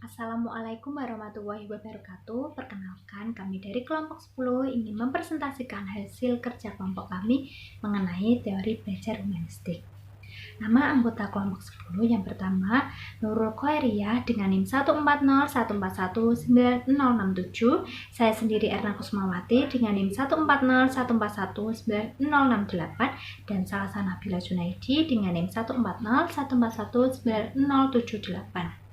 Assalamualaikum warahmatullahi wabarakatuh. Perkenalkan, kami dari kelompok 10 ingin mempresentasikan hasil kerja kelompok kami mengenai teori belajar humanistik. Nama anggota kelompok 10 yang pertama, Nurul Khoiriyah dengan NIM 14014199067. Saya sendiri Erna Kusmawati dengan NIM 14014199068 dan Salsa Nabila Junaidi dengan NIM 14014199078.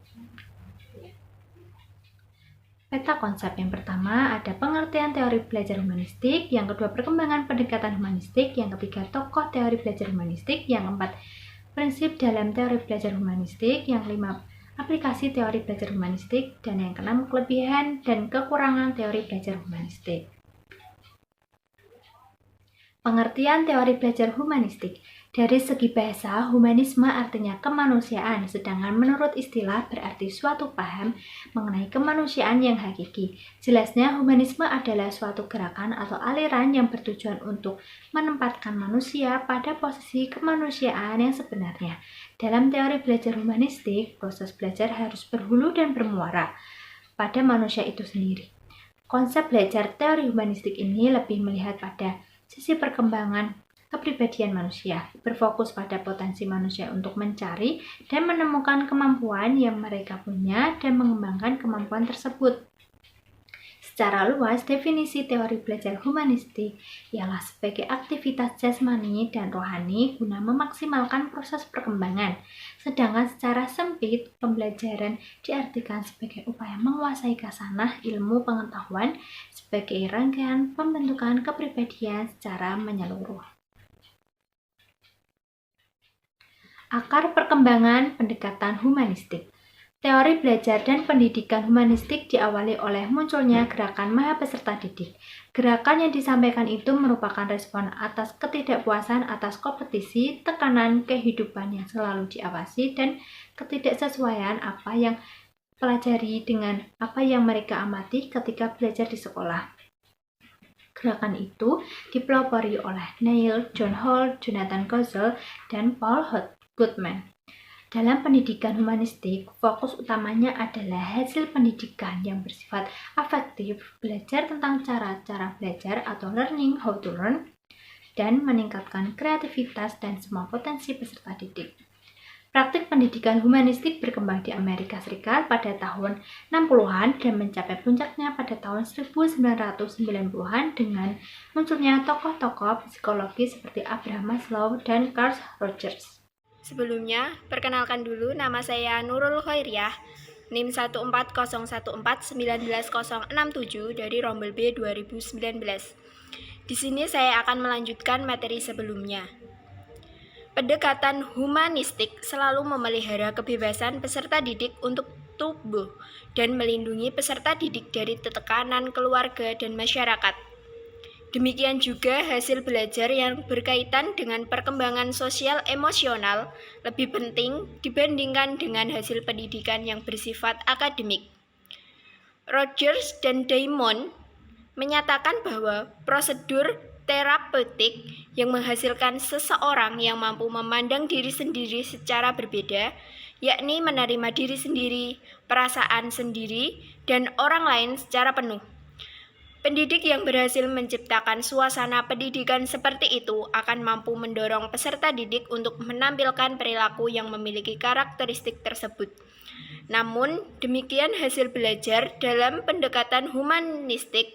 Peta konsep yang pertama ada pengertian teori belajar humanistik, yang kedua perkembangan pendekatan humanistik, yang ketiga tokoh teori belajar humanistik, yang keempat prinsip dalam teori belajar humanistik, yang kelima aplikasi teori belajar humanistik, dan yang keenam kelebihan dan kekurangan teori belajar humanistik. Pengertian teori belajar humanistik. Dari segi bahasa, humanisme artinya kemanusiaan, sedangkan menurut istilah berarti suatu paham mengenai kemanusiaan yang hakiki. Jelasnya, humanisme adalah suatu gerakan atau aliran yang bertujuan untuk menempatkan manusia pada posisi kemanusiaan yang sebenarnya. Dalam teori belajar humanistik, proses belajar harus berhulu dan bermuara pada manusia itu sendiri. Konsep belajar teori humanistik ini lebih melihat pada sisi perkembangan kepribadian manusia, berfokus pada potensi manusia untuk mencari dan menemukan kemampuan yang mereka punya dan mengembangkan kemampuan tersebut. Secara luas, definisi teori belajar humanistik ialah sebagai aktivitas jasmani dan rohani guna memaksimalkan proses perkembangan. Sedangkan secara sempit, pembelajaran diartikan sebagai upaya menguasai khasanah ilmu pengetahuan sebagai rangkaian pembentukan kepribadian secara menyeluruh. Akar perkembangan pendekatan humanistik. Teori belajar dan pendidikan humanistik diawali oleh munculnya gerakan Mahapeserta Didik. Gerakan yang disampaikan itu merupakan respon atas ketidakpuasan atas kompetisi, tekanan kehidupan yang selalu diawasi, dan ketidaksesuaian apa yang pelajari dengan apa yang mereka amati ketika belajar di sekolah. Gerakan itu dipelopori oleh Neil, John Hall, Jonathan Kozol, dan Paul Goodman. Dalam pendidikan humanistik, fokus utamanya adalah hasil pendidikan yang bersifat afektif, belajar tentang cara-cara belajar atau learning how to learn, dan meningkatkan kreativitas dan semua potensi peserta didik. Praktik pendidikan humanistik berkembang di Amerika Serikat pada tahun 60-an dan mencapai puncaknya pada tahun 1990-an dengan munculnya tokoh-tokoh psikologi seperti Abraham Maslow dan Carl Rogers. Sebelumnya, perkenalkan dulu, nama saya Nurul Khoiriyah, NIM 14014199067 dari Rombel B 2019. Di sini saya akan melanjutkan materi sebelumnya. Pendekatan humanistik selalu memelihara kebebasan peserta didik untuk tumbuh dan melindungi peserta didik dari tekanan keluarga dan masyarakat. Demikian juga hasil belajar yang berkaitan dengan perkembangan sosial emosional lebih penting dibandingkan dengan hasil pendidikan yang bersifat akademik. Rogers dan Diamond menyatakan bahwa prosedur terapeutik yang menghasilkan seseorang yang mampu memandang diri sendiri secara berbeda, yakni menerima diri sendiri, perasaan sendiri, dan orang lain secara penuh. Pendidik yang berhasil menciptakan suasana pendidikan seperti itu akan mampu mendorong peserta didik untuk menampilkan perilaku yang memiliki karakteristik tersebut. Namun, demikian hasil belajar dalam pendekatan humanistik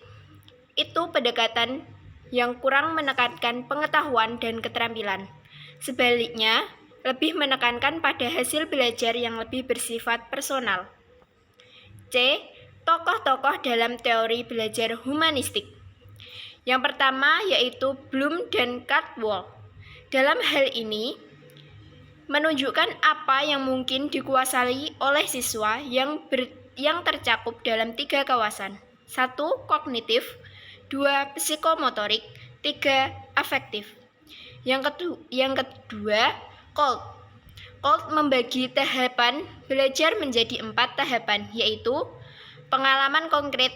itu pendekatan yang kurang menekankan pengetahuan dan keterampilan. Sebaliknya, lebih menekankan pada hasil belajar yang lebih bersifat personal. C. Tokoh-tokoh dalam teori belajar humanistik. Yang pertama yaitu Bloom dan Caldwell. Dalam hal ini, menunjukkan apa yang mungkin dikuasai oleh siswa yang tercakup dalam 3 kawasan. 1. Kognitif, 2. Psikomotorik, 3. Afektif. Yang kedua, Colt membagi tahapan belajar menjadi 4 tahapan, yaitu pengalaman konkret,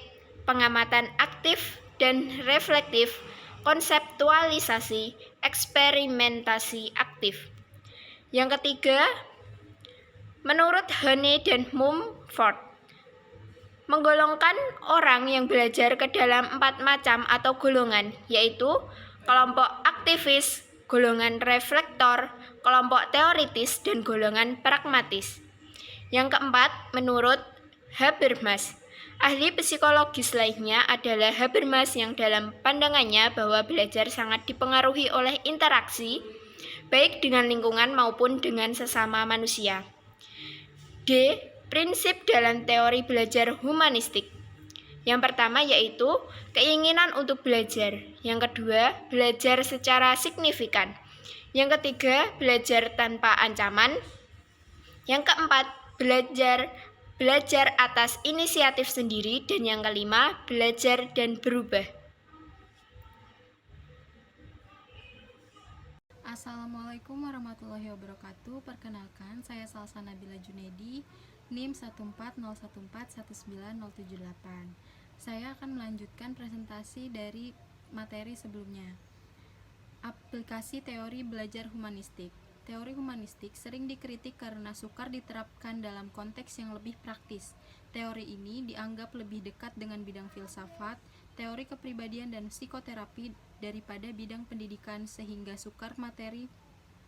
pengamatan aktif dan reflektif, konseptualisasi, eksperimentasi aktif. Yang ketiga, menurut Honey dan Mumford, menggolongkan orang yang belajar ke dalam 4 macam atau golongan, yaitu kelompok aktivis, golongan reflektor, kelompok teoritis, dan golongan pragmatis. Yang keempat, menurut Habermas, ahli psikologis lainnya adalah Habermas yang dalam pandangannya bahwa belajar sangat dipengaruhi oleh interaksi, baik dengan lingkungan maupun dengan sesama manusia. D. Prinsip dalam teori belajar humanistik. Yang pertama yaitu keinginan untuk belajar. Yang kedua, belajar secara signifikan. Yang ketiga, belajar tanpa ancaman. Yang keempat, belajar atas inisiatif sendiri. Dan yang kelima, belajar dan berubah. Assalamualaikum warahmatullahi wabarakatuh. Perkenalkan, saya Salsa Nabila Junedi, NIM 140141978. Saya akan melanjutkan presentasi dari materi sebelumnya. Aplikasi teori belajar humanistik. Teori humanistik sering dikritik karena sukar diterapkan dalam konteks yang lebih praktis. Teori ini dianggap lebih dekat dengan bidang filsafat, teori kepribadian dan psikoterapi daripada bidang pendidikan, sehingga sukar materi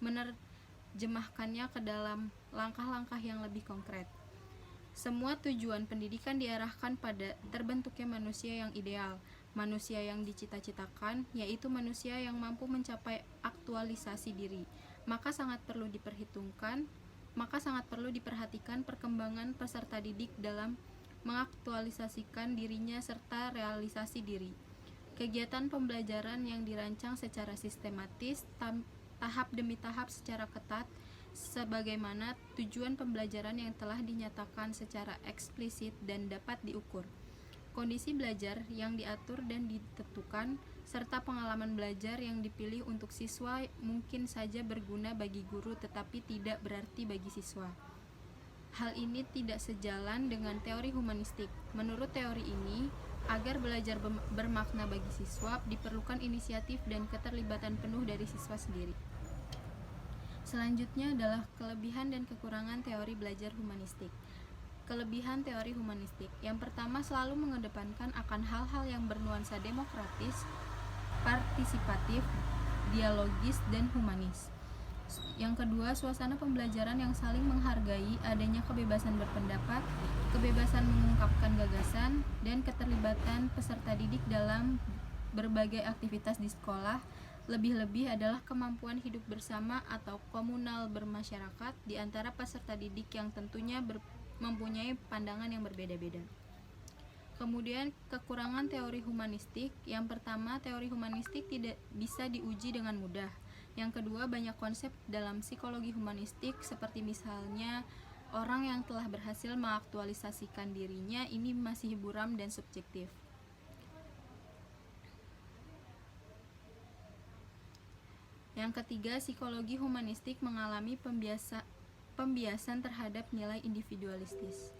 menerjemahkannya ke dalam langkah-langkah yang lebih konkret. Semua tujuan pendidikan diarahkan pada terbentuknya manusia yang ideal, manusia yang dicita-citakan, yaitu manusia yang mampu mencapai aktualisasi diri. Maka sangat perlu diperhatikan perkembangan peserta didik dalam mengaktualisasikan dirinya serta realisasi diri. Kegiatan pembelajaran yang dirancang secara sistematis, tahap demi tahap secara ketat, sebagaimana tujuan pembelajaran yang telah dinyatakan secara eksplisit dan dapat diukur. Kondisi belajar yang diatur dan ditentukan, serta pengalaman belajar yang dipilih untuk siswa mungkin saja berguna bagi guru tetapi tidak berarti bagi siswa. Hal ini tidak sejalan dengan teori humanistik. Menurut teori ini, agar belajar bermakna bagi siswa, diperlukan inisiatif dan keterlibatan penuh dari siswa sendiri. Selanjutnya adalah kelebihan dan kekurangan teori belajar humanistik. Kelebihan teori humanistik. Yang pertama, selalu mengedepankan akan hal-hal yang bernuansa demokratis, partisipatif, dialogis, dan humanis. Yang kedua, suasana pembelajaran yang saling menghargai, adanya kebebasan berpendapat, kebebasan mengungkapkan gagasan, dan keterlibatan peserta didik dalam berbagai aktivitas di sekolah. Lebih-lebih adalah kemampuan hidup bersama atau komunal bermasyarakat di antara peserta didik yang tentunya mempunyai pandangan yang berbeda-beda. Kemudian kekurangan teori humanistik. Yang pertama, teori humanistik tidak bisa diuji dengan mudah. Yang kedua, banyak konsep dalam psikologi humanistik seperti misalnya orang yang telah berhasil mengaktualisasikan dirinya ini masih buram dan subjektif. Yang ketiga, psikologi humanistik mengalami pembiasan terhadap nilai individualistis.